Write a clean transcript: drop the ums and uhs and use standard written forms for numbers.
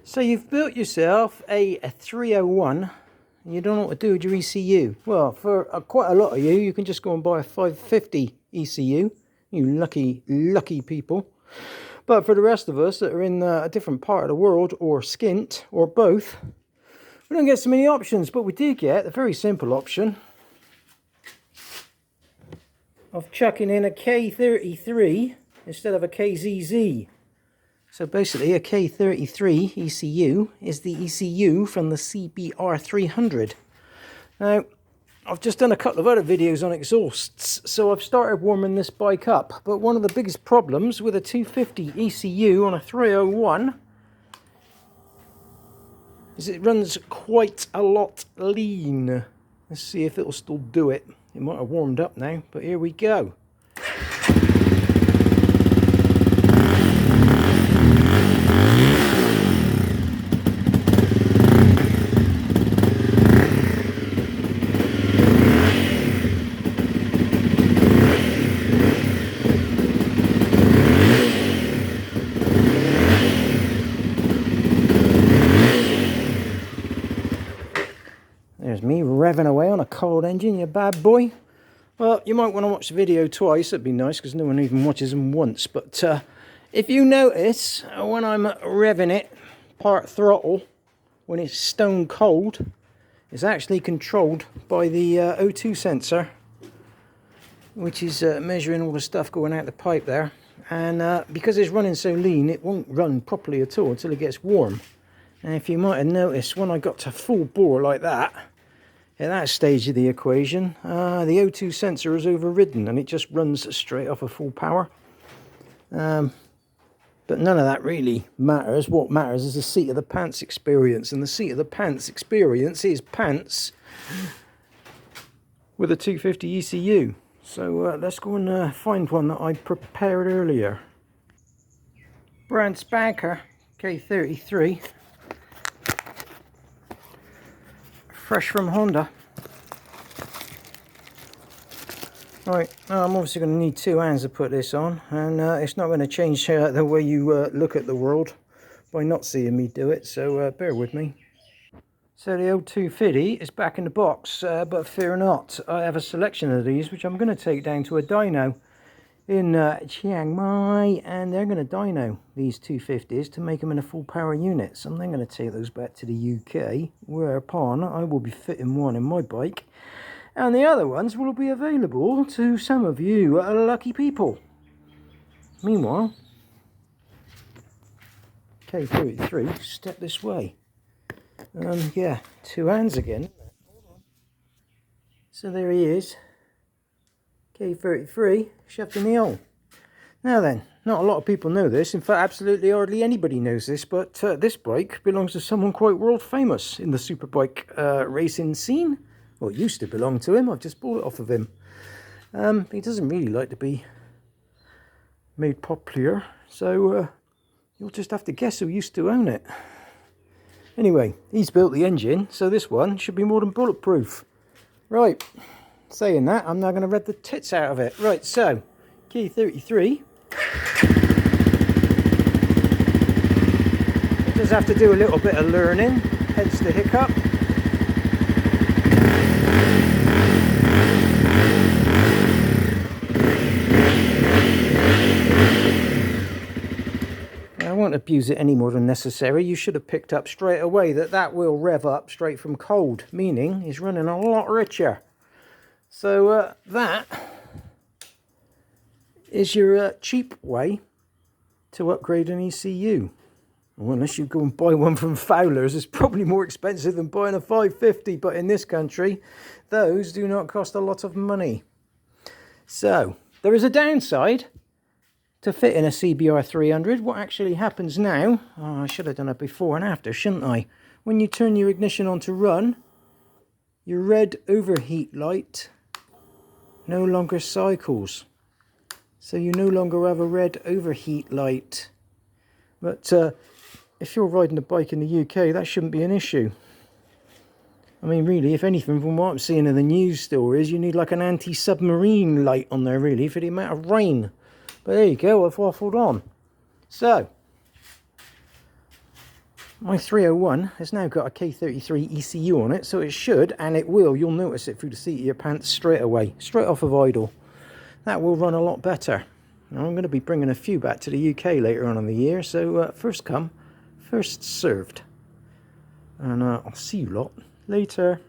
So you've built yourself a 301 and you don't know what to do with your ECU. Well, for quite a lot of you, you can just go and buy a 550 ECU. You lucky people. But for the rest of us that are in a different part of the world, or skint, or both, we don't get so many options. But we do get a very simple option of chucking in a K33 instead of a KZZ. So basically a K33 ECU is the ECU from the CBR300. Now, I've just done a couple of other videos on exhausts, so I've started warming this bike up. But one of the biggest problems with a 250 ECU on a 301 is it runs quite a lot lean. Let's see if it'll still do it. It might have warmed up now, but here we go. There's me revving away on a cold engine, you bad boy. Well, you might want to watch the video twice. That'd be nice because no one even watches them once. But if you notice, when I'm revving it, part throttle, when it's stone cold, it's actually controlled by the O2 sensor, which is measuring all the stuff going out the pipe there. And because it's running so lean, it won't run properly at all until it gets warm. And if you might have noticed, when I got to full bore like that, at that stage of the equation, the O2 sensor is overridden and it just runs straight off of full power. But none of that really matters. What matters is the seat of the pants experience, and the seat of the pants experience is pants with a 250 ECU. So let's go and find one that I prepared earlier. Brand spanker K33. Fresh from Honda. Right, I'm obviously going to need two hands to put this on, and it's not going to change the way you look at the world by not seeing me do it, so bear with me. So the old 250 is back in the box, but fear not, I have a selection of these which I'm going to take down to a dyno in Chiang Mai, and they're going to dyno these 250s to make them in a full power unit. So I'm then going to take those back to the UK, whereupon I will be fitting one in my bike, and the other ones will be available to some of you lucky people. Meanwhile, K33, step this way. Yeah, two hands again. So there he is. K33 shoved in the hole. Now then, not a lot of people know this. In fact, absolutely hardly anybody knows this, but this bike belongs to someone quite world famous in the superbike racing scene. Well, it used to belong to him. I've just bought it off of him. He doesn't really like to be made popular, so you'll just have to guess who used to own it. Anyway, he's built the engine, so this one should be more than bulletproof. Right. Saying that, I'm now going to rev the tits out of it. Right, so, K33. It does have to do a little bit of learning, hence the hiccup. I won't abuse it any more than necessary. You should have picked up straight away that will rev up straight from cold, meaning it's running a lot richer. So that is your cheap way to upgrade an ECU. Well, unless you go and buy one from Fowler's, it's probably more expensive than buying a 550, but in this country, those do not cost a lot of money. So, there is a downside to fit in a CBR300. What actually happens now, I should have done it before and after, shouldn't I? When you turn your ignition on to run, your red overheat light no longer cycles. So you no longer have a red overheat light. But if you're riding a bike in the UK, that shouldn't be an issue. I mean, really, if anything, from what I'm seeing in the news stories, you need like an anti-submarine light on there, really, for the amount of rain. But there you go, I've waffled on. So, My 301 has now got a K33 ECU on it, so it should, and it will, you'll notice it through the seat of your pants straight away, straight off of idle. That will run a lot better. Now, I'm going to be bringing a few back to the UK later on in the year, so first come, first served. And I'll see you lot later.